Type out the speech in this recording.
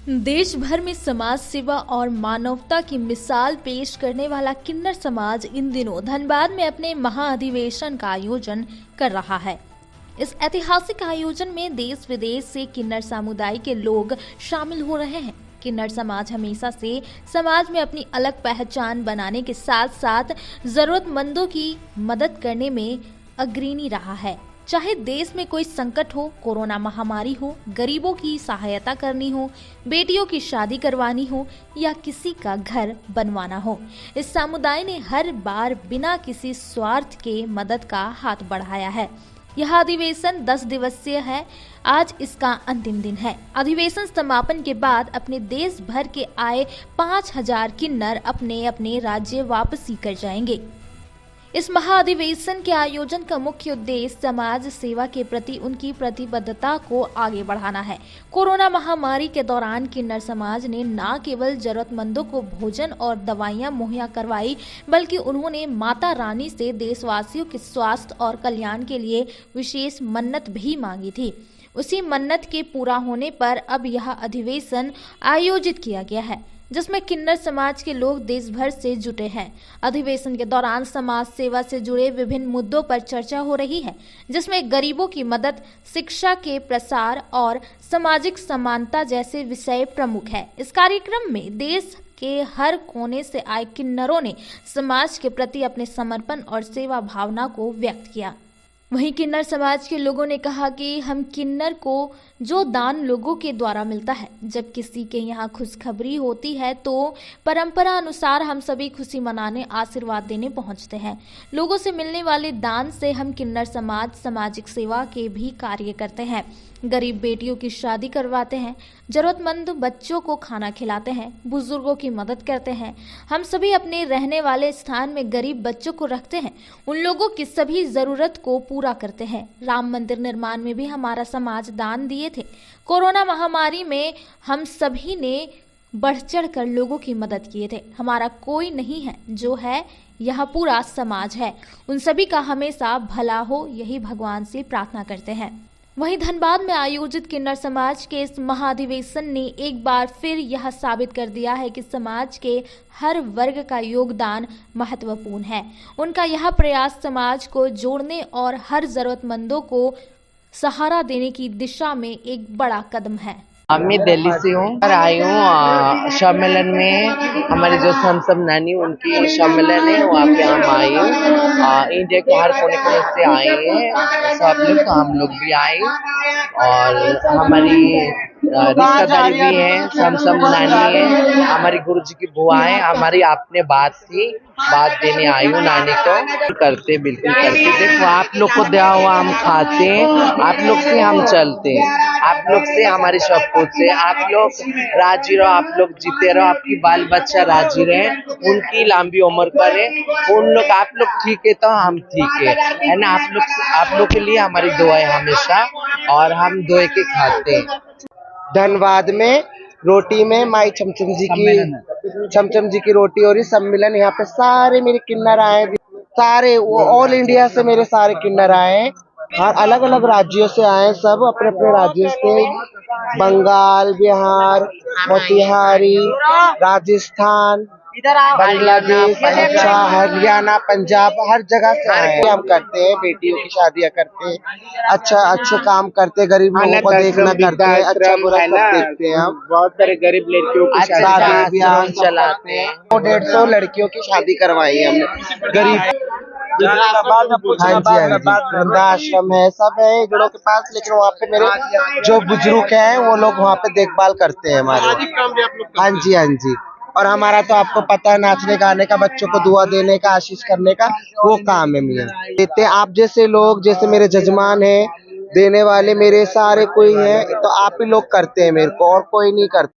देश भर में समाज सेवा और मानवता की मिसाल पेश करने वाला किन्नर समाज इन दिनों धनबाद में अपने महाअधिवेशन का आयोजन कर रहा है। इस ऐतिहासिक आयोजन में देश विदेश से किन्नर समुदाय के लोग शामिल हो रहे हैं। किन्नर समाज हमेशा से समाज में अपनी अलग पहचान बनाने के साथ साथ जरूरतमंदों की मदद करने में अग्रणी रहा है। चाहे देश में कोई संकट हो, कोरोना महामारी हो, गरीबों की सहायता करनी हो, बेटियों की शादी करवानी हो या किसी का घर बनवाना हो, इस समुदाय ने हर बार बिना किसी स्वार्थ के मदद का हाथ बढ़ाया है। यह अधिवेशन 10 दिवसीय है। आज इसका अंतिम दिन है। अधिवेशन समापन के बाद अपने देश भर के आए 5000 किन्नर अपने अपने राज्य वापसी कर जाएंगे। इस महाअधिवेशन के आयोजन का मुख्य उद्देश्य समाज सेवा के प्रति उनकी प्रतिबद्धता को आगे बढ़ाना है। कोरोना महामारी के दौरान किन्नर समाज ने न केवल जरूरतमंदों को भोजन और दवाइयां मुहैया करवाई, बल्कि उन्होंने माता रानी से देशवासियों के स्वास्थ्य और कल्याण के लिए विशेष मन्नत भी मांगी थी। उसी मन्नत के पूरा होने पर अब यह अधिवेशन आयोजित किया गया है, जिसमें किन्नर समाज के लोग देश भर से जुटे हैं। अधिवेशन के दौरान समाज सेवा से जुड़े विभिन्न मुद्दों पर चर्चा हो रही है, जिसमें गरीबों की मदद, शिक्षा के प्रसार और सामाजिक समानता जैसे विषय प्रमुख है। इस कार्यक्रम में देश के हर कोने से आए किन्नरों ने समाज के प्रति अपने समर्पण और सेवा भावना को व्यक्त किया। वहीं किन्नर समाज के लोगों ने कहा कि हम किन्नर को जो दान लोगों के द्वारा मिलता है, जब किसी के यहाँ खुशखबरी होती है तो परंपरा अनुसार हम सभी खुशी मनाने, आशीर्वाद देने पहुँचते हैं। लोगों से मिलने वाले दान से हम किन्नर समाज सामाजिक सेवा के भी कार्य करते हैं। गरीब बेटियों की शादी करवाते हैं, जरूरतमंद बच्चों को खाना खिलाते हैं, बुजुर्गों की मदद करते हैं। हम सभी अपने रहने वाले स्थान में गरीब बच्चों को रखते हैं, उन लोगों की सभी जरूरत को पूरा करते हैं। राम मंदिर निर्माण में भी हमारा समाज दान दिए थे। कोरोना महामारी में हम सभी ने बढ़ चढ़ कर लोगों की मदद किए थे। हमारा कोई नहीं है, जो है यह पूरा समाज है। उन सभी का हमेशा भला हो, यही भगवान से प्रार्थना करते हैं। वहीं धनबाद में आयोजित किन्नर समाज के इस महाअधिवेशन ने एक बार फिर यह साबित कर दिया है कि समाज के हर वर्ग का योगदान महत्वपूर्ण है। उनका यह प्रयास समाज को जोड़ने और हर जरूरतमंदों को सहारा देने की दिशा में एक बड़ा कदम है। मैं दिल्ली से हूँ और आई हूँ सम्मेलन में। हमारे जो समसम नानी उनकी सम्मेलन है, वहाँ पे हम आए हैं। इंडिया के हर कोने कोने से आए हैं सब लोग, तो हम लोग भी आए और हमारी रिश्तेदारी भी है। समसम नानी है, हमारी गुरुजी की बुआ है। हमारी आपने बात थी, बात देने आई हूँ नानी को। करते बिल्कुल करते। देखो, आप लोग को दिया हुआ हम खाते हैं, आप लोग से हम चलते हैं, आप लोग से हमारी सब कुछ है। आप लोग राजी रहो, आप लोग जीते रहो, आपकी बाल बच्चा राजी रहे, उनकी लंबी उम्र करे। उन लोग आप लोग ठीक है तो हम ठीक है ना। आप लोग के लिए हमारी दुआ है हमेशा, और हम दुआ के खाते हैं। धनबाद में रोटी में माई चमचम जी की रोटी और सम्मेलन। यहाँ पे सारे मेरे किन्नर आए, सारे वो ऑल इंडिया से मेरे सारे किन्नर आए, हर अलग अलग राज्यों से आए, सब अपने अपने राज्यों से, बंगाल, बिहार, मोतिहारी, राजस्थान, बांग्लादेश, अच्छा हरियाणा, पंजाब, हर जगह से आए। हम करते हैं, बेटियों की शादियां करते हैं, अच्छे काम करते हैं, गरीब लोगों को देखना करते हैं, अच्छा बुरा सब देखते हैं। हम बहुत सारे गरीब लड़कियों की शादी अभियान चलाते हैं। 150 लड़कियों की शादी करवाई है हमने, गरीब। हाँ जी, वृद्धाश्रम है, सब है इगड़ों के पास, लेकिन वहाँ पे मेरे जो बुजुर्ग हैं वो लोग वहाँ पे देखभाल करते हैं हमारे। हाँ जी। और हमारा तो आपको पता है, नाचने गाने का, बच्चों को दुआ देने का, आशीष करने का, वो काम है मियां। देते आप जैसे लोग, जैसे मेरे जजमान हैं, देने वाले मेरे सारे कोई है, तो आप ही लोग करते हैं मेरे को, और कोई नहीं करता।